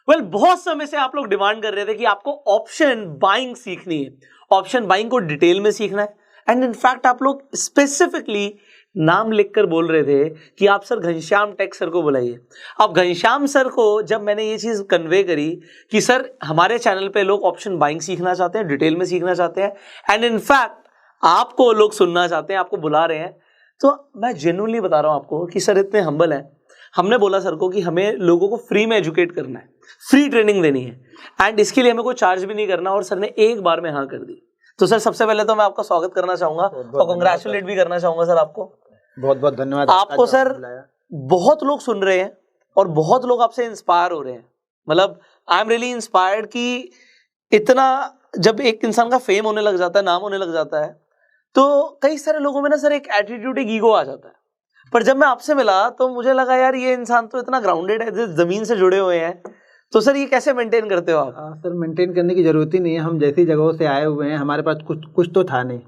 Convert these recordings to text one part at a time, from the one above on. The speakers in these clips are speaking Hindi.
बहुत समय से आप लोग डिमांड कर रहे थे कि आपको ऑप्शन बाइंग सीखनी है, ऑप्शन बाइंग को डिटेल में सीखना है। एंड इनफैक्ट आप लोग स्पेसिफिकली नाम लिखकर बोल रहे थे कि आप सर घनश्याम टेक सर को बुलाइए। अब घनश्याम सर को जब मैंने ये चीज़ कन्वे करी कि सर हमारे चैनल पे लोग ऑप्शन बाइंग सीखना चाहते हैं, डिटेल में सीखना चाहते हैं, एंड इनफैक्ट आपको लोग सुनना चाहते हैं, आपको बुला रहे हैं, तो मैं जेन्युइनली बता रहा हूँ आपको कि सर इतने हम्बल हैं। हमने बोला सर को कि हमें लोगों को फ्री में एजुकेट करना है, फ्री ट्रेनिंग देनी है, एंड इसके लिए हमें कोई चार्ज भी नहीं करना, और सर ने एक बार में हाँ कर दी। तो सर सबसे पहले तो मैं आपका स्वागत करना चाहूंगा और कांग्रेचुलेट भी करना चाहूंगा सर आपको। बहुत बहुत धन्यवाद आपको सर। बहुत लोग सुन रहे हैं और बहुत लोग आपसे इंस्पायर हो रहे हैं, मतलब आई एम रियली इंस्पायर्ड कि इतना जब एक इंसान का फेम होने लग जाता है, नाम होने लग जाता है, तो कई सारे लोगों में ना सर एक एटीट्यूड, एक ईगो आ जाता है। पर जब मैं आपसे मिला तो मुझे लगा यार ये इंसान तो इतना ग्राउंडेड है, जमीन से जुड़े हुए हैं। तो सर ये कैसे मेंटेन करते हो आप? सर मेंटेन करने की जरूरत ही नहीं है, हम जैसी जगहों से आए हुए हैं, हमारे पास कुछ तो था नहीं।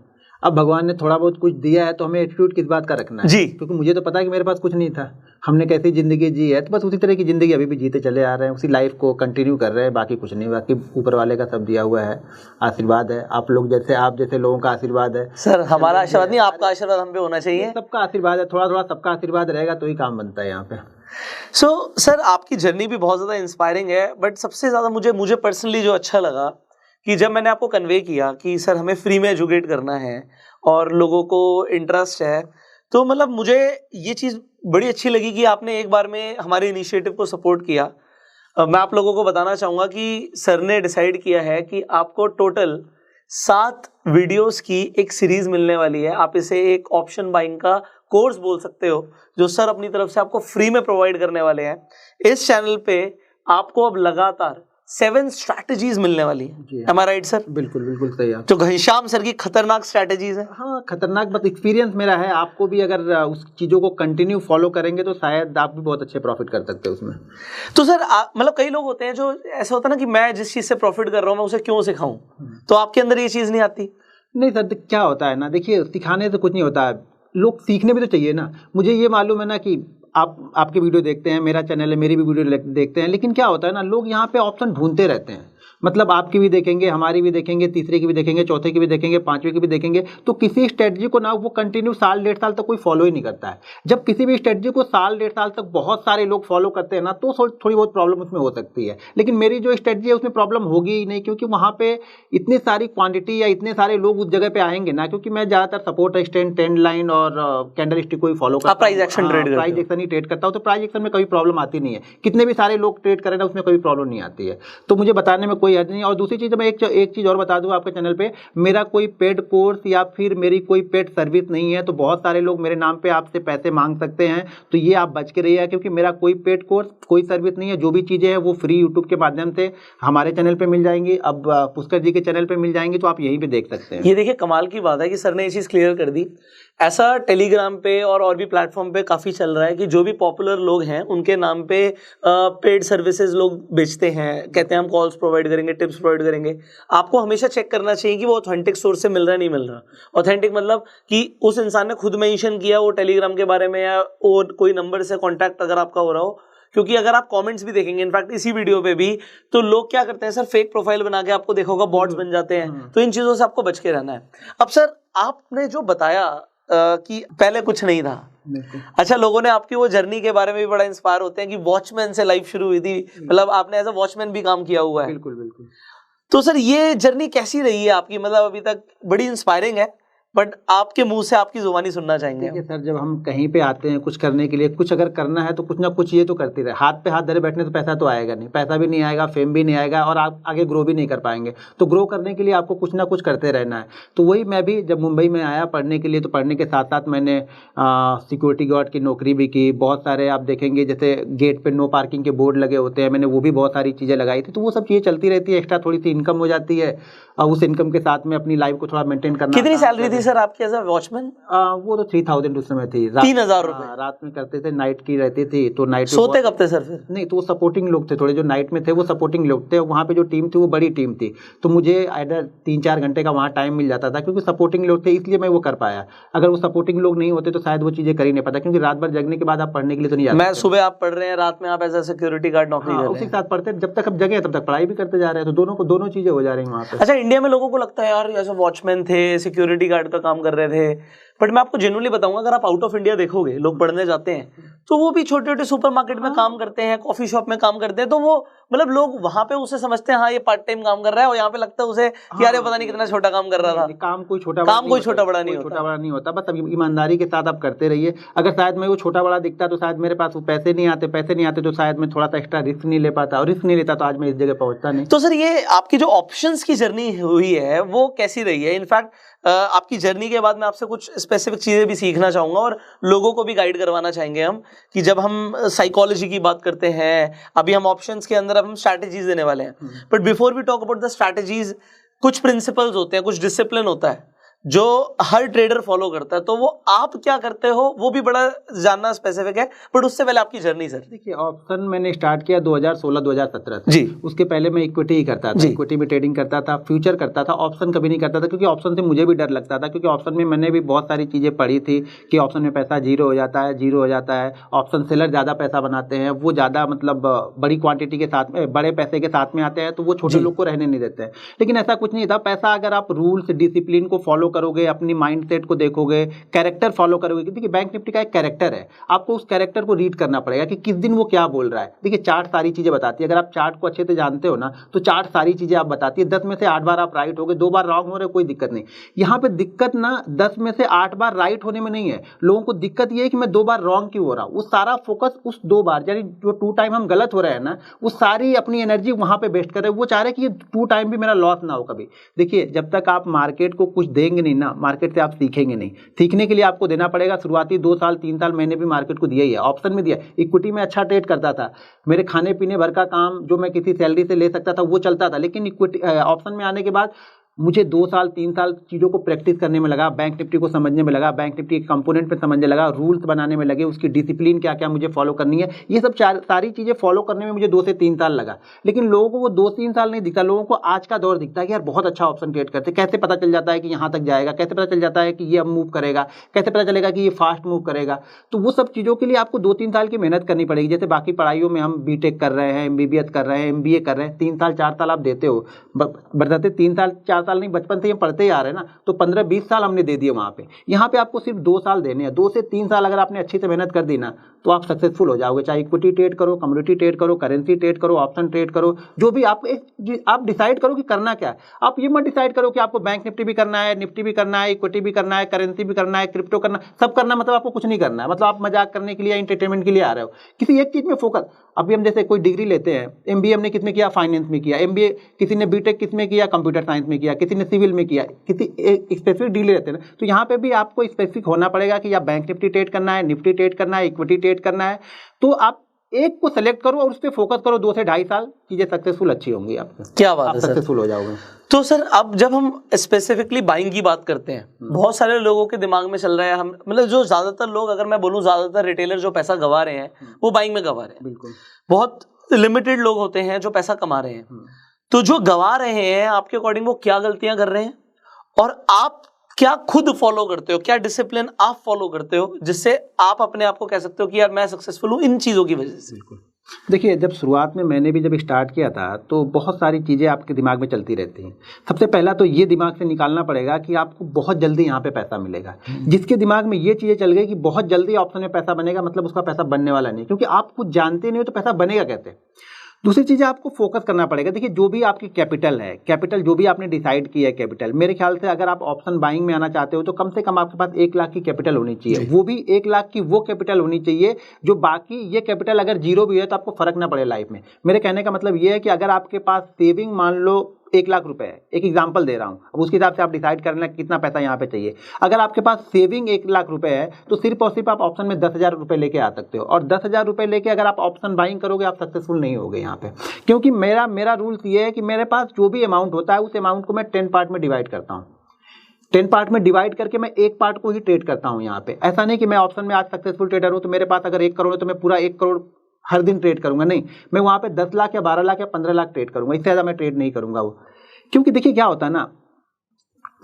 अब भगवान ने थोड़ा बहुत कुछ दिया है तो हमें एटीट्यूड किस बात का रखना है जी, क्योंकि मुझे तो पता है कि मेरे पास कुछ नहीं था। हमने कैसी ज़िंदगी जी है तो बस उसी तरह की ज़िंदगी अभी भी जीते चले आ रहे हैं, उसी लाइफ को कंटिन्यू कर रहे हैं, बाकी कुछ नहीं। बाकी ऊपर वाले का सब दिया हुआ है, आशीर्वाद है, आप जैसे लोगों का आशीर्वाद है। सर हमारा आशीर्वाद नहीं, आपका आशीर्वाद हम पे होना चाहिए। सबका आशीर्वाद है, थोड़ा थोड़ा सबका आशीर्वाद रहेगा तो ही काम बनता है यहाँ पे। सर आपकी जर्नी भी बहुत ज़्यादा इंस्पायरिंग है, बट सबसे ज़्यादा मुझे पर्सनली जो अच्छा लगा कि जब मैंने आपको कन्वे किया कि सर हमें फ्री में एजुकेट करना है और लोगों को इंटरेस्ट है, तो मतलब मुझे ये चीज़ बड़ी अच्छी लगी कि आपने एक बार में हमारे इनिशिएटिव को सपोर्ट किया। मैं आप लोगों को बताना चाहूँगा कि सर ने डिसाइड किया है कि आपको टोटल 7 वीडियोस की एक सीरीज मिलने वाली है। आप इसे एक ऑप्शन बाइंग का कोर्स बोल सकते हो, जो सर अपनी तरफ से आपको फ्री में प्रोवाइड करने वाले हैं। इस चैनल पे आपको अब लगातार 7 स्ट्रैटेजीज मिलने वाली है। Am I right, sir? बिल्कुल बिल्कुल सही है। तो घनश्याम सर की खतरनाक स्ट्रैटेजीज है। हाँ खतरनाक, बस एक्सपीरियंस मेरा है, आपको भी अगर उस चीज़ों को कंटिन्यू फॉलो करेंगे तो शायद आप भी बहुत अच्छे प्रॉफिट कर सकते हो उसमें। तो सर मतलब कई लोग होते हैं जो ऐसा होता है ना कि मैं जिस चीज़ से प्रॉफिट कर रहा हूँ मैं उसे क्यों सिखाऊं, तो आपके अंदर ये चीज़ नहीं आती? नहीं सर, क्या होता है ना, देखिए सिखाने से कुछ नहीं होता है, लोग सीखने भी तो चाहिए ना। मुझे ये मालूम है ना कि आपके वीडियो देखते हैं, मेरा चैनल है, मेरी भी वीडियो देखते हैं, लेकिन क्या होता है ना, लोग यहाँ पे ऑप्शन ढूंढते रहते हैं। मतलब आपकी भी देखेंगे, हमारी भी देखेंगे, तीसरे की भी देखेंगे, चौथे की भी देखेंगे, पांचवें की भी देखेंगे, तो किसी स्ट्रेटजी को ना वो कंटिन्यू साल 1.5 साल तक कोई फॉलो ही नहीं करता है। जब किसी भी स्ट्रेटजी को साल 1.5 साल तक बहुत सारे लोग फॉलो करते हैं ना, तो थोड़ी बहुत प्रॉब्लम उसमें हो सकती है। लेकिन मेरी जो स्ट्रेटजी है उसमें प्रॉब्लम होगी ही नहीं, क्योंकि वहाँ पे इतनी सारी क्वांटिटी या इतने सारे लोग उस जगह पे आएंगे ना, क्योंकि मैं ज़्यादातर सपोर्ट स्टैंड, ट्रेंड लाइन और कैंडल स्टिक को ही फॉलो करता हूँ। प्राइस एक्शन ही ट्रेड करता हूँ, तो प्राइस एक्शन में कोई प्रॉब्लम आती नहीं है। कितने भी सारे लोग ट्रेड करें ना, उसमें कोई प्रॉब्लम नहीं आती है, तो मुझे बताने में कोई हर्ज नहीं। और दूसरी चीज़ मैं एक चीज़ और बता दूं आपके चैनल पे, मेरा कोई पेड कोर्स या फिर मेरी कोई पेड सर्विस नहीं है। तो बहुत सारे लोग मेरे नाम पे आपसे पैसे मांग सकते हैं, तो ये आप बच के रहिए, क्योंकि मेरा कोई पेड कोर्स, कोई सर्विस नहीं है। जो भी चीज़ें हैं वो फ्री यूट्यूब के माध्यम से हमारे चैनल पे मिल जाएंगी, अब पुष्कर जी के चैनल पे मिल जाएंगी, तो आप यहीं पे देख सकते हैं। ये देखिए कमाल की बात है कि सर ने ये चीज़ क्लियर कर दी। ऐसा टेलीग्राम पे और भी प्लेटफॉर्म पे काफ़ी चल रहा है कि जो भी पॉपुलर लोग हैं उनके नाम पे पेड सर्विसेज लोग बेचते हैं, कहते हैं हम कॉल्स प्रोवाइड करेंगे, टिप्स प्रोवाइड करेंगे। आपको हमेशा चेक करना चाहिए कि वो ऑथेंटिक सोर्स से मिल रहा है नहीं मिल रहा। ऑथेंटिक मतलब कि उस इंसान ने खुद मेंशन किया वो टेलीग्राम के बारे में, या और कोई नंबर से कॉन्टैक्ट अगर आपका हो रहा हो। क्योंकि अगर आप कमेंट्स भी देखेंगे, इनफैक्ट इसी वीडियो पे भी, तो लोग क्या करते हैं सर, फेक प्रोफाइल बना के आपको देखा होगा बॉट्स बन जाते हैं। तो इन चीज़ों से आपको बच के रहना है। अब सर आपने जो बताया कि पहले कुछ नहीं था, अच्छा लोगों ने आपकी वो जर्नी के बारे में भी बड़ा इंस्पायर होते हैं कि वॉचमैन से लाइफ शुरू हुई थी, मतलब आपने एज अ वॉचमैन भी काम किया हुआ है। बिल्कुल बिल्कुल। तो सर ये जर्नी कैसी रही है आपकी, मतलब अभी तक बड़ी इंस्पायरिंग है, बट आपके मुंह से आपकी जुबानी सुनना चाहेंगे। देखिए सर, जब हम कहीं पे आते हैं कुछ करने के लिए, कुछ अगर करना है तो कुछ ना कुछ ये तो करते रहे। हाथ पे हाथ धरे बैठने तो पैसा तो आएगा नहीं, पैसा भी नहीं आएगा, फेम भी नहीं आएगा, और आप आगे ग्रो भी नहीं कर पाएंगे। तो ग्रो करने के लिए आपको कुछ ना कुछ करते रहना है। तो वही मैं भी जब मुंबई में आया पढ़ने के लिए, तो पढ़ने के साथ साथ मैंने सिक्योरिटी गार्ड की नौकरी भी की। बहुत सारे आप देखेंगे जैसे गेट पे नो पार्किंग के बोर्ड लगे होते हैं, मैंने वो भी बहुत सारी चीज़ें लगाई थी। तो वो सब चीज़ें चलती रहती है, एक्स्ट्रा थोड़ी सी इनकम हो जाती है, और उस इनकम के साथ में अपनी लाइफ को थोड़ा मेंटेन करना। कितनी सैलरी थी सर आपके एज अ वॉचमैन? वो तो 3000 उस समय थी। 3000 रुपए रात में करते थे, नाइट की रहती थी, तो नाइट सोते कब थे सर फिर? नहीं, तो वो सपोर्टिंग लोग थे, थोड़े जो नाइट में थे वो सपोर्टिंग लोग थे। वहाँ पे जो टीम थी वो बड़ी टीम थी, तो मुझे आइडर 3-4 घंटे का वहाँ टाइम मिल जाता था, क्योंकि सपोर्टिंग लोग थे इसलिए मैं वो कर पाया। अगर वो सपोर्टिंग लोग नहीं होते तो शायद वो चीज़ें कर ही नहीं पाता, क्योंकि रात भर जगने के बाद आप पढ़ने के लिए तो नहीं जाते। मैं सुबह आप पढ़ रहे हैं, रात में आप एज अ सिक्योरिटी गार्ड नौकरी कर रहे हैं। उसी के साथ पढ़ते, जब तक अब जगह तब तक पढ़ाई भी करते जा रहे हैं, तो दोनों चीजें हो जा रही हैं वहाँ पे। अच्छा, इंडिया में लोगों को लगता है यार ऐसे वॉचमैन थे, सिक्योरिटी गार्ड का काम कर रहे थे, बट मैं आपको जेन्युइनली बताऊंगा, अगर आप आउट ऑफ इंडिया देखोगे, लोग पढ़ने जाते हैं तो वो भी छोटे छोटे सुपरमार्केट में काम करते हैं, कॉफी शॉप में काम करते हैं, तो वो मतलब लोग वहां पे उसे समझते हैं हाँ ये पार्ट टाइम काम कर रहा है, और यहाँ पे लगता है उसे कि यार पता नहीं कितना छोटा काम कर रहा था। काम कोई छोटा बड़ा नहीं होता, बस अब ईमानदारी के साथ आप करते रहिए। अगर शायद मैं वो छोटा बड़ा दिखता तो शायद मेरे पास वो पैसे नहीं आते तो शायद मैं थोड़ा सा एक्स्ट्रा रिस्क नहीं ले पाता, और रिस्क नहीं लेता तो आज मैं इस जगह पहुंचता नहीं। तो सर ये आपकी जो ऑप्शंस की जर्नी हुई है वो कैसी रही है? इनफैक्ट आपकी जर्नी के बाद मैं आपसे कुछ स्पेसिफिक चीजें भी सीखना चाहूंगा, और लोगों को भी गाइड करवाना चाहेंगे हम, कि जब हम साइकोलॉजी की बात करते हैं, अभी हम ऑप्शंस के अंदर अब हम स्ट्रैटेजीज देने वाले हैं, but before we talk about the strategies, कुछ प्रिंसिपल्स होते हैं, कुछ डिसिप्लिन होता है जो हर ट्रेडर फॉलो करता है, तो वो आप क्या करते हो वो भी बड़ा जानना स्पेसिफिक है, बट उससे पहले आपकी जर्नी सर। देखिए, ऑप्शन मैंने स्टार्ट किया 2016-2017 से। जी। उसके पहले मैं इक्विटी ही करता था, इक्विटी में ट्रेडिंग करता था, फ्यूचर करता था, ऑप्शन कभी नहीं करता था, क्योंकि ऑप्शन से मुझे भी डर लगता था, क्योंकि ऑप्शन में मैंने भी बहुत सारी चीज़ें पढ़ी थी कि ऑप्शन में पैसा जीरो हो जाता है, ऑप्शन सेलर ज़्यादा पैसा बनाते हैं, वो ज़्यादा मतलब बड़ी क्वांटिटी के साथ में, बड़े पैसे के साथ में आते हैं, तो वो छोटे लोग को रहने नहीं देते हैं। लेकिन ऐसा कुछ नहीं था। पैसा अगर आप रूल्स डिसिप्लिन को फॉलो करोगे, अपनी माइंडसेट को देखोगे, कैरेक्टर फॉलो करोगे। देखिए, बैंक निफ्टी का एक कैरेक्टर है, आपको उस कैरेक्टर को रीड करना पड़ेगा कि किस दिन वो क्या बोल रहा है। देखिए, चार्ट सारी चीजें बताती है, अगर आप चार्ट को अच्छे से जानते हो ना, तो चार्ट सारी चीजें आप बताती है। 10 में से 8 बार आप राइट हो गए, 2 बार रॉन्ग हो रहे, कोई दिक्कत नहीं। यहाँ पे दिक्कत ना 10 में से 8 बार राइट होने में नहीं है, लोगों को दिक्कत ये है कि मैं 2 बार रॉन्ग क्यों हो रहा हूँ। वो सारा फोकस उस 2 बार, यानी जो 2 टाइम हम गलत हो रहे हैं ना, वो सारी अपनी एनर्जी वहां पे वेस्ट कर रहे हैं। वो चाह रहे हैं कि ये 2 टाइम भी मेरा लॉस ना हो कभी। देखिए, जब तक आप मार्केट को कुछ देंगे नहीं ना, मार्केट से आप सीखेंगे नहीं। सीखने के लिए आपको देना पड़ेगा। शुरुआती 2 साल 3 साल मैंने भी मार्केट को दिया ही है, ऑप्शन में दिया। इक्विटी में अच्छा ट्रेड करता था, मेरे खाने पीने भर का काम जो मैं किसी सैलरी से ले सकता था वो चलता था। लेकिन इक्विटी ऑप्शन में आने के बाद मुझे 2 साल 3 साल चीज़ों को प्रैक्टिस करने में लगा, बैंक निफ्टी को समझने में लगा, बैंक निफ्टी के कंपोनेंट पे समझने लगा, रूल्स बनाने में लगे, उसकी डिसिप्लिन क्या क्या मुझे फॉलो करनी है। ये सब सारी चीज़ें फॉलो करने में मुझे 2 से 3 साल लगा। लेकिन लोगों को वो 2-3 साल नहीं दिखता, लोगों को आज का दौर दिखता है कि यार बहुत अच्छा ऑप्शन ट्रेड करते, कैसे पता चल जाता है कि यहाँ तक जाएगा, कैसे पता चल जाता है कि ये अब मूव करेगा, कैसे पता चलेगा कि ये फास्ट मूव करेगा। तो वो सब चीज़ों के लिए आपको 2-3 साल की मेहनत करनी पड़ेगी। जैसे बाकी पढ़ाइयों में हम बीटेक कर रहे हैं, MBBS कर रहे हैं, MBA कर रहे हैं, 3 साल 4 साल आप देते हो, बताते 3 साल 4 साल नहीं, बचपन से पढ़ते ही आ रहे हैं ना, तो 15-20 साल हमने दे दिए वहाँ पे। यहाँ पे आपको सिर्फ 2 साल देने हैं। 2 से 3 साल अगर आपने अच्छी से मेहनत कर दी ना, तो आप सक्सेसफुल हो जाओगे। चाहे इक्विटी ट्रेड करो, कमोडिटी ट्रेड करो, करेंसी ट्रेड करो, ऑप्शन ट्रेड करो, जो भी आप डिसाइड करो कि करना क्या है। आप ये मत डिसाइड करो कि आपको बैंक निफ्टी भी करना है, निफ्टी भी करना है, इक्विटी भी करना है, करेंसी भी करना है, क्रिप्टो करना, सब करना, मतलब आपको कुछ नहीं करना है, मतलब आप मजाक करने के लिए, एंटरटेनमेंट के लिए आ रहे हो। किसी एक चीज में फोकस। अभी हम जैसे कोई डिग्री लेते हैं, MBA हमने किस में किया, फाइनेंस में किया, MBA किसी ने बीटेक किस में किया, कंप्यूटर साइंस में किया, किसी ने सिविल में किया, किसी स्पेसिफिक डिग्री लेते हैं ना, तो यहाँ पे भी आपको स्पेसिफिक होना पड़ेगा कि या बैंक निफ्टी ट्रेड करना है, निफ्टी ट्रेड करना है, इक्विटी ट्रेड करना है। तो आप एक को सेलेक्ट करो और उस पर फोकस करो। 2 से 2.5 साल चीजें सक्सेसफुल अच्छी होंगी आपकी। क्या बात है, सक्सेसफुल हो जाओगे। तो सर, अब जब हम स्पेसिफिकली बाइंग की बात करते हैं, बहुत सारे लोगों के दिमाग में चल रहा है, हम मतलब जो ज्यादातर लोग, अगर मैं बोलूं ज्यादातर रिटेलर जो पैसा गवा रहे हैं वो बाइंग में गवा रहे हैं। बिल्कुल, बहुत लिमिटेड लोग होते हैं जो पैसा कमा रहे हैं। तो जो गवा रहे हैं, आपके अकॉर्डिंग वो क्या गलतियां कर रहे हैं, और आप क्या खुद फॉलो करते हो, क्या डिसिप्लिन आप फॉलो करते हो जिससे आप अपने आप को कह सकते हो कि यार मैं सक्सेसफुल हूं इन चीजों की वजह से? बिल्कुल। देखिए, जब शुरुआत में मैंने भी जब स्टार्ट किया था तो बहुत सारी चीज़ें आपके दिमाग में चलती रहती हैं। सबसे पहला तो ये दिमाग से निकालना पड़ेगा कि आपको बहुत जल्दी यहाँ पे पैसा मिलेगा। जिसके दिमाग में ये चीज़ें चल गई कि बहुत जल्दी ऑप्शन में पैसा बनेगा, मतलब उसका पैसा बनने वाला नहीं, क्योंकि आप कुछ जानते नहीं हो तो पैसा बनेगा कैसे। दूसरी चीज़ आपको फोकस करना पड़ेगा। देखिए, जो भी आपकी कैपिटल है, कैपिटल जो भी आपने डिसाइड किया है कैपिटल, मेरे ख्याल से अगर आप ऑप्शन बाइंग में आना चाहते हो तो कम से कम आपके पास 1 लाख की कैपिटल होनी चाहिए। वो भी 1 लाख की वो कैपिटल होनी चाहिए जो, बाकी ये कैपिटल अगर जीरो भी है तो आपको फर्क ना पड़े लाइफ में। मेरे कहने का मतलब ये है कि अगर आपके पास सेविंग मान लो 1 लाख रुपए है, एक एग्जांपल दे रहा हूं, अब उसके हिसाब से आप डिसाइड करना कितना पैसा यहाँ पे चाहिए। अगर आपके पास सेविंग 1 लाख रुपए है तो सिर्फ और सिर्फ आप ऑप्शन में 10,000 रुपए लेके आ सकते हो, और 10,000 रुपए लेके अगर आप ऑप्शन बाइंग करोगे आप सक्सेसफुल नहीं होगे यहाँ पे। क्योंकि मेरा रूल्स ये है कि मेरे पास जो भी अमाउंट होता है उस अमाउंट को मैं 10 पार्ट में डिवाइड करता हूँ। 10 पार्ट में डिवाइड करके मैं एक पार्ट को ही ट्रेड करता हूँ यहाँ पे। ऐसा नहीं कि मैं ऑप्शन में आज सक्सेसफुल ट्रेडर हूँ तो मेरे पास अगर 1 करोड़ है तो मैं पूरा 1 करोड़ हर दिन ट्रेड करूंगा, नहीं, मैं वहाँ पे 10 लाख या 12 लाख या 15 लाख ट्रेड करूंगा, इससे ज़्यादा मैं ट्रेड नहीं करूंगा वो। क्योंकि देखिए क्या होता है ना,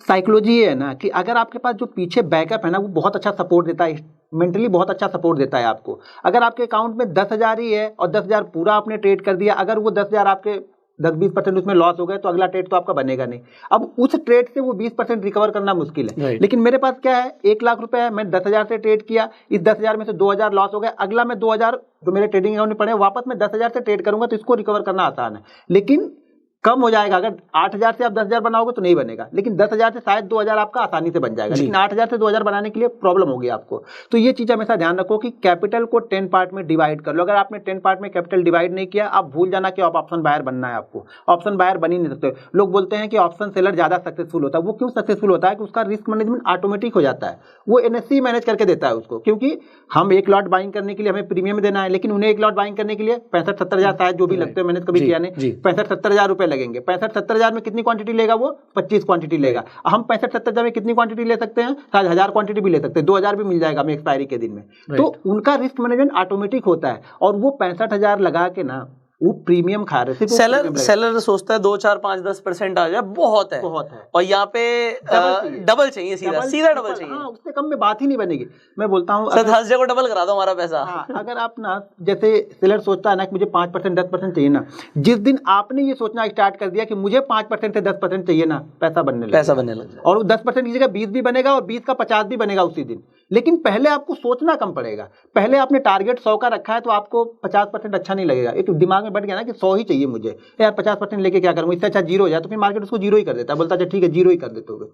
साइकोलॉजी ये है ना कि अगर आपके पास जो पीछे बैकअप है ना वो बहुत अच्छा सपोर्ट देता है, मेंटली बहुत अच्छा सपोर्ट देता है आपको। अगर आपके अकाउंट में 10,000 ही है और 10,000 पूरा आपने ट्रेड कर दिया, अगर वो 10,000 आपके 10-20% उसमें लॉस हो गए तो अगला ट्रेड तो आपका बनेगा नहीं। अब उस ट्रेड से वो 20% रिकवर करना मुश्किल है। लेकिन मेरे पास क्या है, 1 लाख रुपए है, मैं 10,000 से ट्रेड किया, इस 10,000 में से 2,000 लॉस हो गए, अगला मैं 2,000 जो मेरे ट्रेडिंग अकाउंट में पड़े वापस मैं 10,000 से ट्रेड करूंगा, तो इसको रिकवर करना आसान है। लेकिन कम हो जाएगा, अगर 8,000 से आप 10,000 बनाओगे तो नहीं बनेगा, लेकिन 10,000 से शायद 2,000 आपका आसानी से बन जाएगा, लेकिन 8,000 से 2,000 बनाने के लिए प्रॉब्लम होगी आपको। तो ये चीज़ हमेशा ध्यान रखो कि कैपिटल को 10 पार्ट में डिवाइड कर लो। अगर आपने 10 पार्ट में कैपिटल डिवाइड नहीं किया, आप भूल जाना कि आप ऑप्शन बायर बनना है, आपको ऑप्शन बायर बन ही नहीं सकते। लोग बोलते हैं कि ऑप्शन सेलर ज़्यादा सक्सेसफुल होता है, वो क्यों सक्सेसफुल होता है कि उसका रिस्क मैनेजमेंट ऑटोमेटिक हो जाता है, वो NSE मैनेज करके देता है उसको। क्योंकि हम 1 लॉट बाइंग करने के लिए हमें प्रीमियम देना है, लेकिन उन्हें 1 लॉट बाइंग करने के लिए 65-70 हज़ार शायद जो भी लगते हैं, मैंने कभी किया नहीं, 65-70 हज़ार रुपए लगेंगे। 65-70 हज़ार में कितनी क्वांटिटी लेगा वो? 25 क्वांटिटी लेगा। हम 65-70 हज़ार में कितनी क्वांटिटी ले सकते हैं? शायद 1000 क्वांटिटी भी ले सकते हैं, 2000 भी मिल जाएगा हमें एक्सपायरी के दिन में। तो उनका रिस्क मैनेजमेंट ऑटोमेटिक होता है, और वो 65,000 लगा के ना वो प्रीमियम खा रहे थे। सेलर सोचता है 2, 4, 5, 10% आ जाए बहुत है, और यहाँ पे डबल चाहिए, सीधा डबल चाहिए। हाँ, उससे कम में बात ही नहीं बनेगी। मैं बोलता हूँ सर हर जगह डबल करा दो हमारा पैसा। हाँ, अगर आप ना, जैसे सेलर सोचता है ना कि मुझे 5% 10% चाहिए ना, जिस दिन आपने ये सोचना स्टार्ट कर दिया कि मुझे 5% से 10% चाहिए ना, पैसा बनने लगेगा। और 10% की जगह 20 भी बनेगा और 20 का 50 भी बनेगा उसी दिन। लेकिन पहले आपको सोचना कम पड़ेगा। पहले आपने टारगेट 100 का रखा है तो आपको 50% अच्छा नहीं लगेगा, एक दिमाग में बैठ गया ना कि 100 ही चाहिए मुझे, यार 50% लेके क्या करूंगा, इससे अच्छा 0 हो जाए, तो फिर मार्केट उसको 0 ही कर देता है, बोलता है ठीक है 0 ही कर देते हो।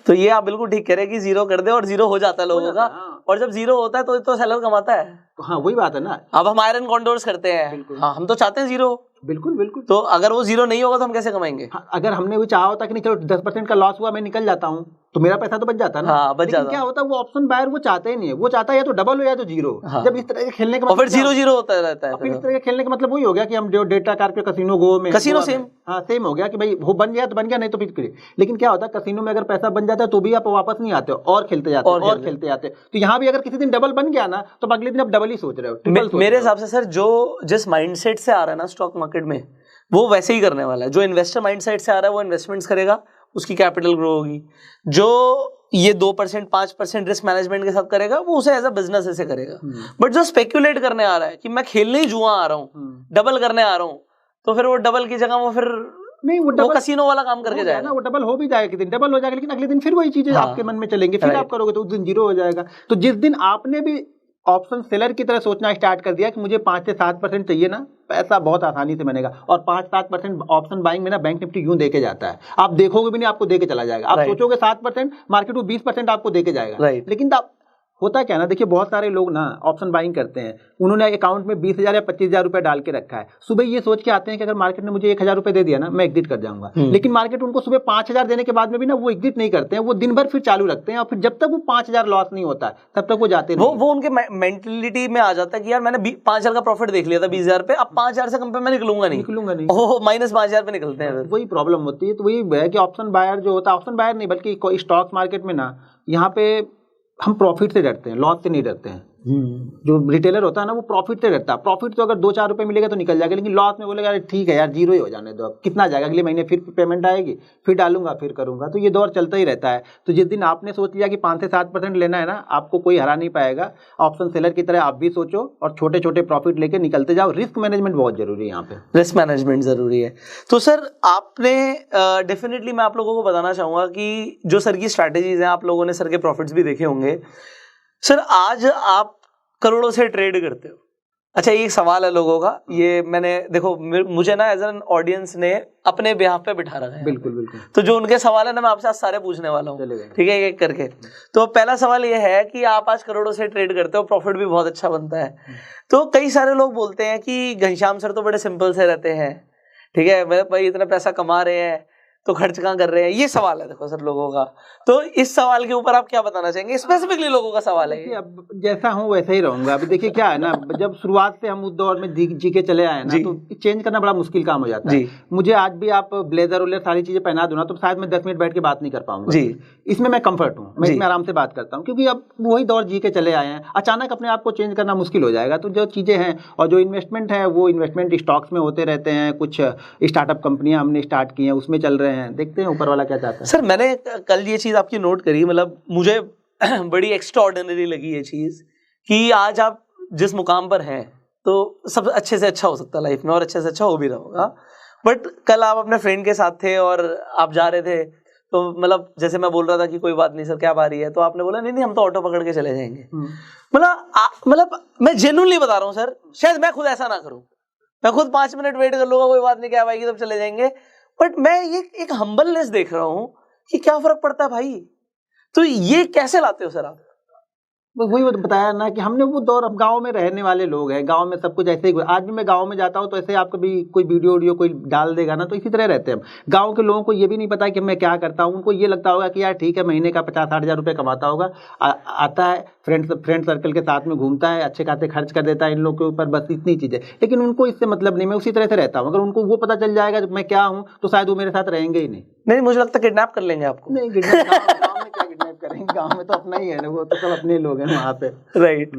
तो ये आप बिल्कुल ठीक कह रहे हैं कि 0 कर दे, और 0 हो जाता है लोगों का। और जब 0 होता है तो सेलर कमाता है। हाँ, वही बात है ना। अब हम आयरन कॉन्डोर्स करते हैं, हाँ, हम तो चाहते हैं 0। बिल्कुल। तो अगर वो 0 नहीं होगा तो हम कैसे कमाएंगे? हाँ, अगर हमने वो चाहा होता कि नहीं चलो 10% का लॉस हुआ, मैं निकल जाता हूँ, तो मेरा पैसा तो बच जाता ना। हाँ, बच जाता। क्या होता है, वो ऑप्शन बायर वो चाहते ही नहीं है, वो चाहता है या तो डबल हो या तो 0। हाँ। जब इस तरह के खेलने का मतलब फिर 0-0 होता रहता है। फिर इस तरह के खेलने का मतलब वही हो गया कि हम जो डेटा कार पे कसिनो गो में, कसिनो सेम, हाँ सेम हो गया कि भाई वो बन गया तो बन गया, नहीं तो फिर। लेकिन क्या होता है, कसिनो में अगर पैसा बन जाता है तो भी आप वापस नहीं आते हो और खेलते जाते हो और खेलते जाते। तो यहाँ भी अगर किसी दिन डबल बन गया ना तो अगले दिन आप डबल ही सोच रहे हो। मेरे हिसाब से सर जो जिस माइंडसेट से आ रहा है ना स्टॉक मार्केट में, वो वैसे ही करने वाला है। जो इन्वेस्टर माइंडसेट से आ रहा है वो इन्वेस्टमेंट्स करेगा, उसकी कैपिटल ग्रो होगी। जो ये 2% 5% रिस्क मैनेजमेंट के साथ करेगा वो उसे एज अ बिजनेस ऐसे करेगा। बट जो स्पेक्यूलेट करने आ रहा है कि मैं खेलने ही जुआ आ रहा हूँ, डबल करने आ रहा हूँ, तो फिर वो डबल की जगह वो फिर नहीं, वो कसिनो वाला काम करके जाएगा ना, वो डबल हो भी जाएगा, कि दिन डबल हो जाएगा, लेकिन अगले दिन फिर वही चीजें आपके मन में चलेंगे, फिर आप करोगे तो उस दिन 0 हो जाएगा। तो जिस दिन आपने भी ऑप्शन सेलर की तरह सोचना स्टार्ट कर दिया कि मुझे 5 से 7% चाहिए ना, पैसा बहुत आसानी से बनेगा। और 5-7% ऑप्शन बाइंग में ना बैंक निफ्टी यूं देके जाता है, आप देखोगे भी नहीं, आपको देके चला जाएगा। आप सोचोगे 7%, मार्केट वो 20% आपको देके जाएगा। लेकिन होता क्या ना, देखिए बहुत सारे लोग ना ऑप्शन बाइंग करते हैं, उन्होंने अकाउंट में 20,000 या 25,000 रुपए डाल के रखा है। सुबह ये सोच के आते हैं कि अगर मार्केट ने मुझे 1,000 रुपए दे दिया ना, मैं एग्जिट कर जाऊंगा। लेकिन मार्केट उनको सुबह 5,000 देने के बाद में भी ना वो एग्जिट नहीं करते हैं, वो दिन भर फिर चालू रखते हैं, और फिर जब तक वो 5,000 लॉस नहीं होता है तब तक वो जाते नहीं। वो उनके मेंटेलिटी में आ जाता है कि यार मैंने 5,000 का प्रॉफिट देख लिया था 20,000 पे, अब 5,000 से कम पे मैं निकलूंगा नहीं। माइनस 5,000 पे निकलते हैं, वही प्रॉब्लम होती है। तो वही है कि ऑप्शन बायर जो होता है, ऑप्शन बायर नहीं बल्कि स्टॉक मार्केट में ना, यहाँ पे हम प्रॉफिट से डरते हैं, लॉस से नहीं डरते हैं। जो रिटेलर होता है ना वो प्रॉफिट से डरता है। प्रॉफिट तो अगर 2-4 रुपए मिलेगा तो निकल जाएगा, लेकिन लॉस में बोलेगा ठीक है यार 0 ही हो जाने दो, अब कितना जाएगा, अगले महीने फिर पेमेंट आएगी, फिर डालूंगा, फिर करूंगा। तो ये दौर चलता ही रहता है। तो जिस दिन आपने सोच लिया कि 5 से 7% लेना है ना, आपको कोई हरा नहीं पाएगा। ऑप्शन सेलर की तरह आप भी सोचो और छोटे छोटे प्रॉफिट लेके निकलते जाओ। रिस्क मैनेजमेंट बहुत जरूरी है यहाँ पे, रिस्क मैनेजमेंट जरूरी है। तो सर आपने डेफिनेटली मैं आप लोगों को बताना चाहूंगा कि जो सर की स्ट्रैटेजीज हैं, आप लोगों ने सर के प्रॉफिट्स भी देखे होंगे। सर आज आप करोड़ों से ट्रेड करते हो। अच्छा, ये एक सवाल है लोगों का, ये मैंने देखो मुझे ना एज एन ऑडियंस ने अपने बिहाफ पे बिठा रखा है। बिल्कुल। तो जो उनके सवाल है ना मैं आपसे आज सारे पूछने वाला हूँ, ठीक है, एक करके। तो पहला सवाल ये है कि आप आज करोड़ों से ट्रेड करते हो, प्रॉफिट भी बहुत अच्छा बनता है। तो कई सारे लोग बोलते हैं कि घनश्याम सर तो बड़े सिंपल से रहते हैं, ठीक है, मेरे भाई इतना पैसा कमा रहे हैं तो खर्च कहाँ कर रहे हैं, ये सवाल है देखो सर लोगों का। तो इस सवाल के ऊपर आप क्या बताना चाहेंगे, स्पेसिफिकली लोगों का सवाल है ये। अब जैसा हूँ वैसा ही रहूंगा। अभी देखिए क्या है ना, जब शुरुआत से हम उस दौर में जी के चले आए ना, तो चेंज करना बड़ा मुश्किल काम हो जाता है। मुझे आज भी आप ब्लेजर उलेजर सारी चीजें पहना दो ना, तो शायद मैं 10 मिनट बैठ के बात नहीं कर पाऊंगा। इसमें मैं कंफर्ट हूँ, मैं इसमें आराम से बात करता हूँ, क्योंकि अब वही दौर जी के चले आए हैं। अचानक अपने आप को चेंज करना मुश्किल हो जाएगा। तो जो चीजें हैं और जो इन्वेस्टमेंट है, वो इन्वेस्टमेंट स्टॉक्स में होते रहते हैं। कुछ स्टार्टअप कंपनियां हमने स्टार्ट की हैं, उसमें चल रहे हैं, देखते हैं ऊपर वाला क्या चाहता है। सर मैंने कल ये चीज आपकी नोट करी, मतलब मुझे बड़ी एक्स्ट्राऑर्डिनरी लगी ये चीज कि आज आप जिस मुकाम पर हैं तो सब अच्छे से अच्छा हो सकता है लाइफ में, और अच्छे से अच्छा हो भी रहा होगा। बट कल आप अपने फ्रेंड के साथ थे और आप जा रहे थे, तो मतलब जैसे मैं बोल रहा था कि कोई बात नहीं सर क्या बारी है, तो आपने बोला नहीं हम तो ऑटो पकड़ के चले जाएंगे। मतलब मैं जेन्युइनली बता रहा हूँ सर, शायद मैं खुद ऐसा ना करूँ, मैं खुद 5 मिनट वेट कर लूंगा, कोई बात नहीं क्या आएगी तब चले जाएंगे। बट मैं ये एक हम्बलनेस देख रहा हूँ कि क्या फर्क पड़ता है भाई। तो ये कैसे लाते हो सर आप? वही बताया ना कि हमने वो दौर, अब गांव में रहने वाले लोग हैं, गांव में सब कुछ ऐसे ही। आज भी मैं गांव में जाता हूं तो ऐसे आप कभी कोई वीडियो कोई डाल देगा ना, तो इसी तरह रहते हैं हम। गांव के लोगों को ये भी नहीं पता कि मैं क्या करता हूं। उनको ये लगता होगा कि यार ठीक है, महीने का 50-60 हज़ार रुपये कमाता होगा, आता है फ्रेंड सर्कल के साथ में घूमता है, अच्छे खाते खर्च कर देता है इन लोगों के ऊपर, बस इतनी चीज़ें। लेकिन उनको इससे मतलब नहीं, मैं उसी तरह से रहता हूँ। अगर उनको वो पता चल जाएगा मैं क्या हूँ, तो शायद वो मेरे साथ रहेंगे ही नहीं। मुझे लगता है किडनैप कर लेंगे आपको। नहीं, किडनैप करेंगे, गांव में तो अपना ही है ना, वो तो सब अपने लोग हैं वहाँ पे। राइट।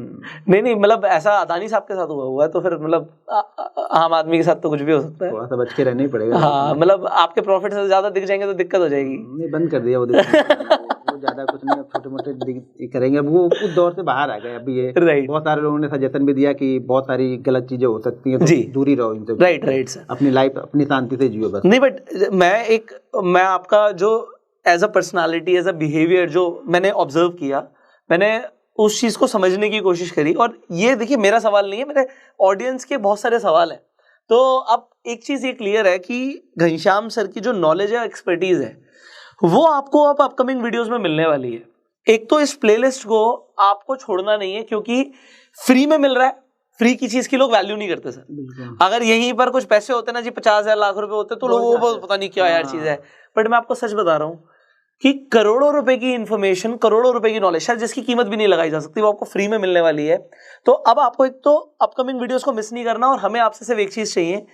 नहीं मतलब ऐसा अदानी साहब के साथ हुआ है, तो फिर मतलब आम आदमी के साथ तो कुछ भी हो सकता है। थोड़ा सा बच के रहना ही पड़ेगा। हाँ, मतलब आपके प्रॉफिट से ज्यादा दिख जाएंगे तो दिक्कत हो जाएगी। नहीं, बंद कर दिया वो ज्यादा कुछ नहीं, छोटे मोटे करेंगे। अब वो उस दौर से बाहर आ गए अभी ये। बहुत सारे लोगों ने सजेशन भी दिया कि बहुत सारी गलत चीजें हो सकती हैं, तो दूरी रहो इनसे। राइट सर, अपनी लाइफ अपनी शांति से जियो बस। नहीं बट मैं आपका जो as a personality, as a behaviour जो मैंने ऑब्जर्व किया, मैंने उस चीज को समझने की कोशिश करी। और ये देखिए मेरा सवाल नहीं है, मेरे ऑडियंस के बहुत सारे सवाल हैं। तो अब एक चीज ये क्लियर है कि घनश्याम सर की जो नॉलेज है, एक्सपर्टीज है, वो आपको अब अपकमिंग वीडियोस में मिलने वाली है। एक तो इस प्लेलिस्ट को आपको छोड़ना नहीं है, क्योंकि फ्री में मिल रहा है। फ्री की चीज की लोग वैल्यू नहीं करते सर। अगर यहीं पर कुछ पैसे होते ना जी, 50,000 लाख रुपए होते तो लोगों को पता नहीं क्या यार चीज है। बट मैं आपको सच बता रहा हूँ कि करोड़ों रुपए की इंफॉर्मेशन, करोड़ों रुपए की नॉलेज, शायद जिसकी कीमत भी नहीं लगाई जा सकती, वो आपको फ्री में मिलने वाली है। तो अब आपको एक तो अपकमिंग वीडियोस को मिस नहीं करना, और हमें आपसे सिर्फ एक चीज चाहिए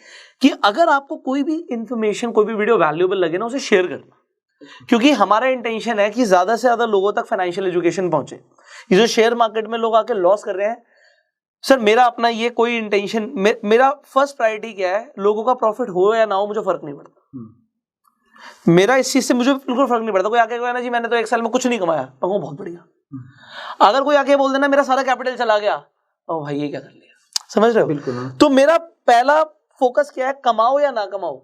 कि अगर आपको कोई भी इंफॉर्मेशन, कोई भी वीडियो वैल्यूएबल लगे ना, उसे शेयर करना। क्योंकि हमारा इंटेंशन है कि ज्यादा से ज्यादा लोगों तक फाइनेंशियल एजुकेशन पहुंचे। ये जो शेयर मार्केट में लोग आके लॉस कर रहे हैं सर, मेरा अपना ये कोई इंटेंशन, मेरा फर्स्ट प्रायोरिटी क्या है, लोगों का प्रॉफिट हो या ना हो मुझे फर्क नहीं पड़ता। मेरा इस चीज से मुझे बिल्कुल फर्क नहीं पड़ता। कोई आके कहना जी मैंने तो 1 साल में कुछ नहीं कमाया, मैं कहूँ बहुत बढ़िया। अगर कोई आके बोल देना मेरा सारा कैपिटल चला गया, तो भाई ये क्या कर लिया, समझ रहे हो? बिल्कुल। तो मेरा पहला फोकस क्या है, कमाओ या ना कमाओ,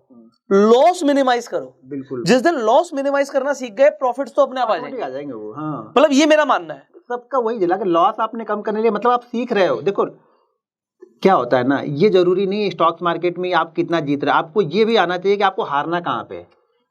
लॉस मिनिमाइज करो। बिल्कुल। जिस दिन लॉस मिनिमाइज करना सीख गए, प्रॉफिट्स तो अपने आप आ जाएंगे वो। हाँ, मतलब ये मेरा मानना है। सबका वही जिला कि लॉस आपने कम करने के लिए, मतलब आप सीख रहे हो। देखो क्या होता है ना, ये जरूरी नहीं है स्टॉक मार्केट में आप कितना जीत रहे हो, आपको ये भी आना चाहिए कि आपको हारना कहाँ पे।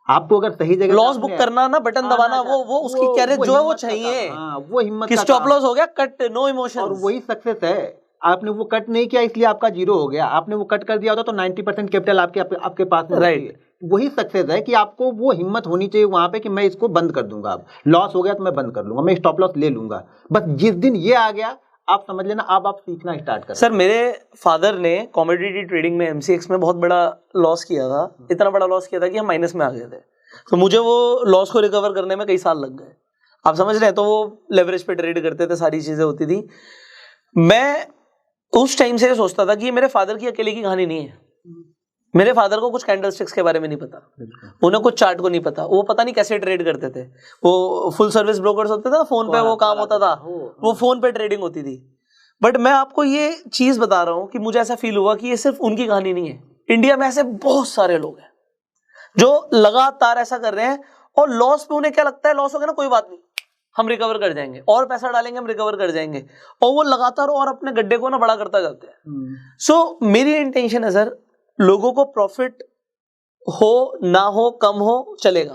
आपको अगर सही जगह लॉस बुक करना ना, बटन दबाना, वो उसकी कैरेज जो है वो चाहिए। वो हिम्मत कि स्टॉप लॉस हो गया, कट, नो इमोशन। और वही सक्सेस है। आपने वो कट नहीं किया इसलिए आपका 0 हो गया। आपने वो कट कर दिया होता तो 90% कैपिटल आपके पास में होती है। वही सक्सेस है कि आपको वो हिम्मत होनी चाहिए वहां पे कि मैं इसको बंद कर दूंगा। अब लॉस हो गया तो मैं बंद कर लूंगा, मैं स्टॉप लॉस ले लूंगा। बस जिस दिन ये आ गया, आप समझ लेना अब आप सीखना स्टार्ट कर। सर मेरे फादर ने कमोडिटी ट्रेडिंग में, MCX में बहुत बड़ा लॉस किया था। इतना बड़ा लॉस किया था कि हम माइनस में आ गए थे। तो मुझे वो लॉस को रिकवर करने में कई साल लग गए, आप समझ रहे हैं। तो वो लेवरेज पे ट्रेड करते थे, सारी चीजें होती थी। मैं उस टाइम से सोचता था कि ये मेरे फादर की अकेले की कहानी नहीं है। मेरे फादर को कुछ कैंडलस्टिक्स के बारे में नहीं पता, उन्हें कुछ चार्ट को नहीं पता, वो पता नहीं कैसे ट्रेड करते थे। वो फुल सर्विस ब्रोकर्स होते थे ना, फोन पे वो काम होता था, वो फोन पे ट्रेडिंग होती थी। बट मैं आपको ये चीज बता रहा हूं कि मुझे ऐसा फील हुआ कि ये सिर्फ उनकी कहानी नहीं है। इंडिया में ऐसे बहुत सारे लोग हैं जो लगातार ऐसा कर रहे हैं, और लॉस पे उन्हें क्या लगता है, लॉस हो गया ना कोई बात नहीं, हम रिकवर कर जाएंगे, और पैसा डालेंगे हम रिकवर कर जाएंगे, और वो लगातार और अपने गड्ढे को ना बड़ा करता जाते हैं। सो मेरी इंटेंशन है सर, लोगों को प्रॉफिट हो ना हो, कम हो, चलेगा,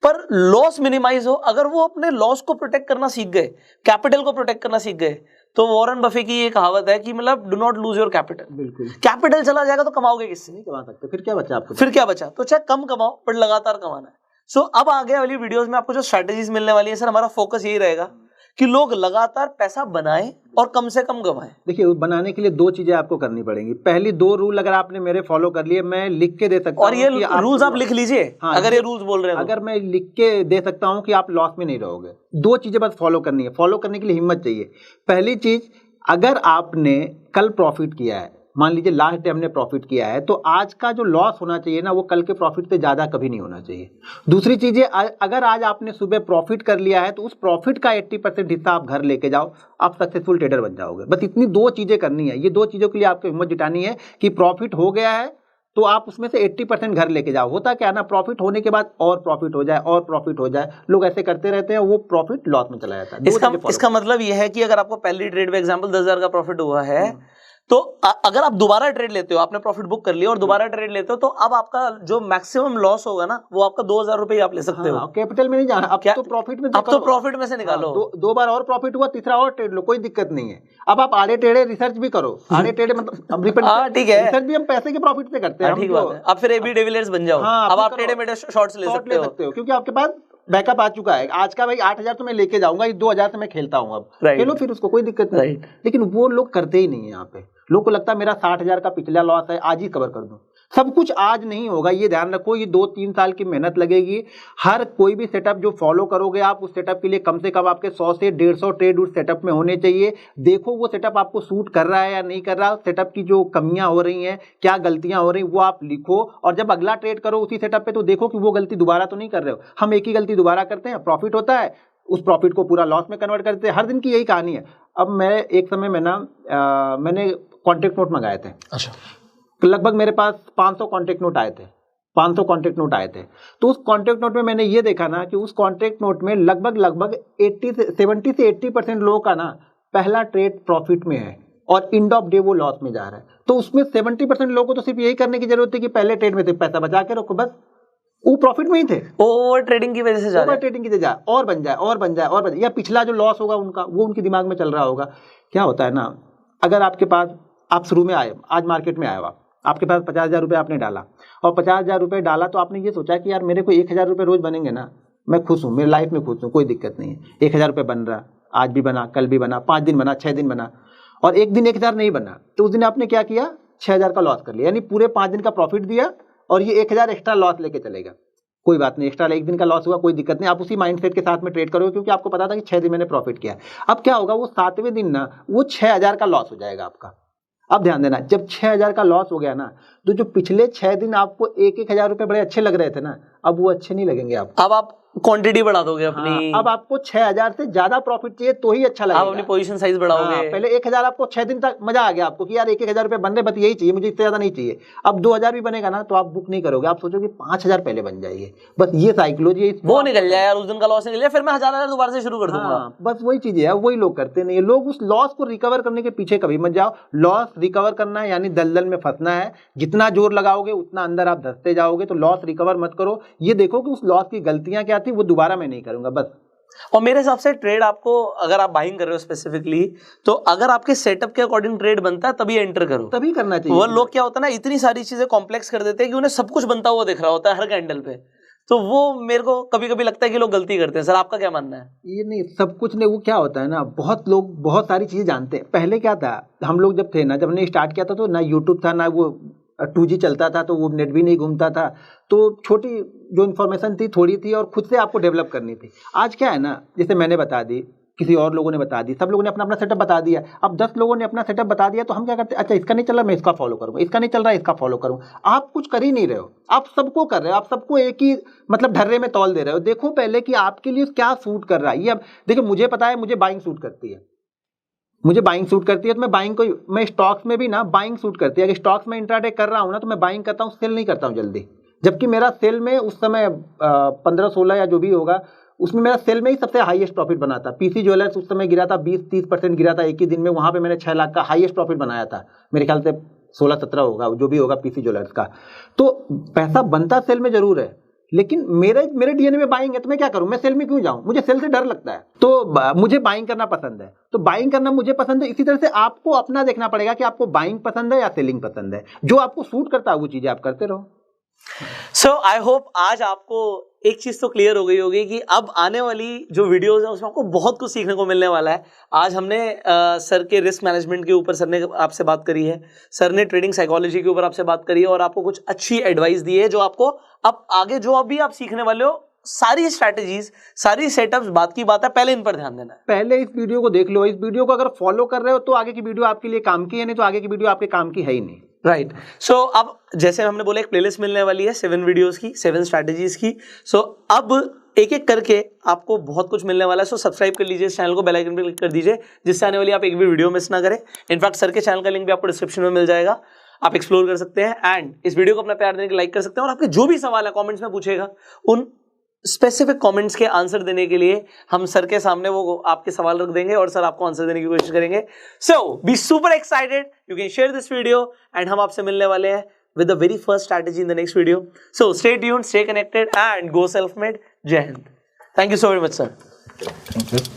पर लॉस मिनिमाइज हो। अगर वो अपने लॉस को प्रोटेक्ट करना सीख गए, कैपिटल को प्रोटेक्ट करना सीख गए, तो वॉरेन बफे की ये कहावत है कि मतलब do not lose your capital. बिल्कुल कैपिटल चला जाएगा तो कमाओगे किससे? नहीं कमा सकते, फिर क्या बचा आपको? फिर क्या बचा? तो चाहे कम कमाओ पर लगातार कमाना है। सो अब आगे वाली वीडियोस में आपको जो स्ट्रेटेजीज मिलने वाली है सर, हमारा फोकस यही रहेगा कि लोग लगातार पैसा बनाएं और कम से कम कमाएं। देखिए बनाने के लिए दो चीजें आपको करनी पड़ेंगी। पहली दो रूल अगर आपने मेरे फॉलो कर लिए, मैं लिख के दे सकता हूं, और ये रूल्स आप लिख लीजिए। हाँ, अगर ये रूल्स बोल रहे हैं अगर मैं लिख के दे सकता हूं कि आप लॉस में नहीं रहोगे। दो चीजें बस फॉलो करनी है। फॉलो करने के लिए हिम्मत चाहिए। पहली चीज, अगर आपने कल प्रॉफिट किया है, मान लीजिए लास्ट डे हमने प्रॉफिट किया है, तो आज का जो लॉस होना चाहिए ना, वो कल के प्रॉफिट से ज्यादा कभी नहीं होना चाहिए। दूसरी चीज है, अगर आज आपने सुबह प्रॉफिट कर लिया है तो उस प्रॉफिट का 80% हिस्सा आप घर लेके जाओ, आप सक्सेसफुल ट्रेडर बन जाओगे। बस इतनी दो चीजें करनी है। ये दो चीजों के लिए आपको हिम्मत जुटानी है कि प्रॉफिट हो गया है तो आप उसमें से 80% घर लेके जाओ। होता क्या है ना, प्रॉफिट होने के बाद और प्रॉफिट हो जाए और प्रॉफिट हो जाए, लोग ऐसे करते रहते हैं, वो प्रॉफिट लॉस में चला जाता है। इसका मतलब यह है कि अगर आपको पहली ट्रेड में एग्जांपल 10,000 का प्रॉफिट हुआ है, तो अगर आप दोबारा ट्रेड लेते हो, आपने प्रॉफिट बुक कर लिया और दोबारा ट्रेड लेते हो, तो अब आपका जो मैक्सिमम लॉस होगा ना, वो आपका 2,000 रुपए आप ले सकते हो। कैपिटल में नहीं जाना, अब तो प्रॉफिट में, अब तो प्रॉफिट में से निकालो। दो बार और प्रॉफिट हुआ, तीसरा और ट्रेड लो, कोई दिक्कत नहीं है। अब आप आड़े टेढ़े रिसर्च भी करो। आड़े टेढ़े मतलब ठीक है, रिसर्च भी हम पैसे के प्रॉफिट से करते हैं। ठीक बात है। अब फिर एबी डिविलियर्स बन जाओ। अब आप टेढ़े मेढ़े शॉर्ट्स ले सकते हो, क्योंकि आपके पास बैकअप आ चुका है। आज का भाई 8,000 तो मैं लेके जाऊंगा, 2,000 से मैं खेलता हूँ। अब खेलो फिर, उसको कोई दिक्कत नहीं। लेकिन वो लोग करते ही नहीं है। यहाँ पे लोग को लगता है मेरा 60,000 का पिछला लॉस है, आज ही कवर कर दूं। सब कुछ आज नहीं होगा, ये ध्यान रखो। ये 2-3 साल की मेहनत लगेगी। हर कोई भी सेटअप जो फॉलो करोगे आप, उस सेटअप के लिए कम से कम आपके 100 से 150 ट्रेड उस सेटअप में होने चाहिए। देखो वो सेटअप आपको सूट कर रहा है या नहीं कर रहा। सेटअप की जो कमियां हो रही हैं, क्या गलतियां हो रही, वो आप लिखो। और जब अगला ट्रेड करो उसी सेटअप पे, तो देखो कि वो गलती दोबारा तो नहीं कर रहे हो। हम एक ही गलती दोबारा करते हैं, प्रॉफिट होता है, उस प्रॉफिट को पूरा लॉस में कन्वर्ट करते हैं। हर दिन की यही कहानी है। अब मैं एक समय में ना मैंने कॉन्ट्रैक्ट नोट मंगाए थे। अच्छा। लगभग मेरे पास 500 कॉन्ट्रैक्ट नोट आए थे। 500 कॉन्ट्रैक्ट नोट आए थे। तो उस कॉन्ट्रैक्ट नोट में मैंने ये देखा ना कि उस कॉन्ट्रैक्ट नोट में लगभग 70 से 80% लोगों का ना पहला ट्रेड प्रॉफिट में है और एंड ऑफ डे वो लॉस में जा रहा है। तो उसमें 70% लोगों को तो सिर्फ यही करने की जरूरत है कि पहले ट्रेड में से पैसा बचा के रखो, बस वो प्रॉफिट में ही थे। ओवर ट्रेडिंग की वजह से जा रहा है। ओवर ट्रेडिंग की वजह से और बन जाए और बन जाए और बन जाए, या पिछला जो लॉस होगा उनका, वो उनके दिमाग में चल रहा होगा। क्या होता है ना, अगर आपके पास, आप शुरू में आए, आज मार्केट में आए हो, आपके पास 50,000 रुपये आपने डाला, और 50,000 रुपये डाला तो आपने ये सोचा कि यार मेरे को 1,000 रुपये रोज बनेंगे ना, मैं खुश हूँ, मेरी लाइफ में खुश हूँ, कोई दिक्कत नहीं है। 1,000 रुपये बन रहा, आज भी बना, कल भी बना, 5 दिन बना, 6 दिन बना, और एक दिन 1,000 नहीं बना, तो उस दिन आपने क्या किया, 6,000 का लॉस कर लिया। यानी पूरे 5 दिन का प्रॉफिट दिया और ये 1,000 एक्स्ट्रा लॉस लेके चलेगा। कोई बात नहीं, एक्स्ट्रा एक दिन का लॉस हुआ, कोई दिक्कत नहीं। आप उसी माइंडसेट के साथ में ट्रेड करोगे, क्योंकि आपको पता था कि 6 दिन मैंने प्रॉफिट किया। अब क्या होगा, वो 7वें दिन ना वो 6,000 का लॉस हो जाएगा आपका। अब ध्यान देना, जब 6,000 का लॉस हो गया ना, तो जो पिछले 6 दिन आपको 1,000 रुपए बड़े अच्छे लग रहे थे ना, अब वो अच्छे नहीं लगेंगे आपको। अब आप क्वांटिटी बढ़ा दोगे अपनी। हाँ, अब आपको 6,000 से ज्यादा प्रॉफिट चाहिए तो ही अच्छा लगेगा। आप अपनी पोजीशन साइज बढ़ाओगे। हाँ, पहले 1,000 आपको 6 दिन तक मजा आ गया आपको कि यार 1,000 रुपए बन रहे, बस यही चाहिए मुझे, इससे ज्यादा नहीं चाहिए। अब 2,000 भी बनेगा ना, तो आप बुक नहीं करोगे, आप सोचोगे 5,000 पहले बन जाइए। बस ये साइकोलॉजी, वो निकल जाए यार, उस दिन का लॉस निकल जाए, फिर मैं 1,000 दोबारा से शुरू कर दूंगा। हाँ, बस वही चीजें है, वही लोग करते नहीं है। लोग उस लॉस को रिकवर करने के पीछे कभी मत जाओ। लॉस रिकवर करना है यानी दलदल में फंसना है। जितना जोर लगाओगे उतना अंदर आप धंसते जाओगे। तो लॉस रिकवर मत करो, ये देखो कि उस लॉस की गलतियां क्या थी, वो दोबारा मैं नहीं करूंगा, बस। और मेरे हिसाब से ट्रेड आपको, अगर आप बाइंग कर रहे हो स्पेसिफिकली, तो अगर आपके सेटअप के अकॉर्डिंग ट्रेड बनता है तभी एंटर करो, तभी करना चाहिए। वो लोग क्या होता है ना, इतनी सारी चीजें कॉम्प्लेक्स कर देते हैं कि उन्हें सब कुछ बनता हुआ दिख रहा होता है हर कैंडल पे। तो वो मेरे को कभी कभी लगता है कि लोग गलती करते हैं। सर आपका क्या मानना है? ये नहीं, सब कुछ नहीं, वो क्या होता है ना, बहुत लोग बहुत सारी चीजें जानते हैं। पहले क्या था, हम लोग जब थे ना, जब हमने स्टार्ट किया था, तो ना यूट्यूब था, ना वो 2G चलता था, तो वो नेट भी नहीं घूमता था। तो छोटी जो इन्फॉर्मेशन थी थोड़ी थी, और खुद से आपको डेवलप करनी थी। आज क्या है ना, जैसे मैंने बता दी, किसी और लोगों ने बता दी, सब लोगों ने अपना अपना सेटअप बता दिया। अब 10 लोगों ने अपना सेटअप बता दिया, तो हम क्या करते हैं, अच्छा इसका नहीं चल रहा, मैं इसका फॉलो करूंगा, इसका नहीं चल रहा, इसका फॉलो करूंगा। आप कुछ कर ही नहीं रहे हो, आप सबको कर रहे हो, आप सबको एक ही मतलब ढर्रे में तौल दे रहे हो। देखो पहले कि आपके लिए क्या सूट कर रहा है। ये अब देखिए, मुझे पता है मुझे बाइंग सूट करती है, मुझे बाइंग सूट करती है, तो मैं बाइंग को, मैं स्टॉक्स में भी ना बाइंग सूट करती है। अगर स्टॉक्स में इंट्राडे कर रहा हूँ ना, तो मैं बाइंग करता हूँ, सेल नहीं करता हूँ जल्दी। जबकि मेरा सेल में उस समय 15-16 या जो भी होगा, उसमें मेरा सेल में ही सबसे हाईएस्ट प्रॉफिट बना था। पीसी ज्वेलर्स उस समय गिरा था, 20-30% गिरा था एक ही दिन में। वहां पे मैंने 6 लाख का हाईएस्ट प्रॉफिट बनाया था, मेरे ख्याल से 16-17 होगा, जो भी होगा पीसी ज्वेलर्स का। तो पैसा बनता सेल में जरूर है, लेकिन मेरे डीएनए में बाइंग है, तो मैं क्या करूं? मैं सेल में क्यों जाऊं? मुझे सेल से डर लगता है, तो मुझे बाइंग करना पसंद है। तो बाइंग करना मुझे पसंद है। इसी तरह से आपको अपना देखना पड़ेगा कि आपको बाइंग पसंद है या सेलिंग पसंद है। जो आपको सूट करता है वो चीजें आप करते रहो। सो आई होप आज आपको एक चीज तो क्लियर हो गई होगी कि अब आने वाली जो वीडियोस है उसमें आपको बहुत कुछ सीखने को मिलने वाला है। आज हमने सर के रिस्क मैनेजमेंट के ऊपर सर ने आपसे बात करी है, सर ने ट्रेडिंग साइकोलॉजी के ऊपर आपसे बात करी है और आपको कुछ अच्छी एडवाइस दी है जो आपको अब आगे जो अभी आप सीखने वाले हो, सारी स्ट्रैटेजीज, सारी सेटअप्स, बात की बात है, पहले इन पर ध्यान देना है। पहले इस वीडियो को देख लो। इस वीडियो को अगर फॉलो कर रहे हो तो आगे की वीडियो आपके लिए काम की है, नहीं तो आगे की वीडियो आपके काम की है ही नहीं। राइट। सो अब जैसे हमने बोला एक प्लेलिस्ट मिलने वाली है 7 वीडियोस की, 7 स्ट्रैटेजीज की। सो अब एक एक करके आपको बहुत कुछ मिलने वाला है। सो सब्सक्राइब कर लीजिए इस चैनल को, बेल आइकन पे क्लिक कर दीजिए जिससे आने वाली आप एक भी वीडियो मिस ना करें। इनफैक्ट सर के चैनल का लिंक भी आपको डिस्क्रिप्शन में मिल जाएगा, आप एक्सप्लोर कर सकते हैं। एंड इस वीडियो को अपना प्यार देने के लाइक कर सकते हैं और आपके जो भी सवाल है कमेंट्स में पूछेगा, उन स्पेसिफिक कमेंट्स के आंसर देने के लिए हम सर के सामने वो आपके सवाल रख देंगे और सर आपको आंसर देने की कोशिश करेंगे। So be super excited, you can share this video and हम आपसे मिलने वाले हैं with the very first strategy in the next video. So stay tuned, stay connected and go self-made. Jai Hind. Thank you so very much, sir. Thank you.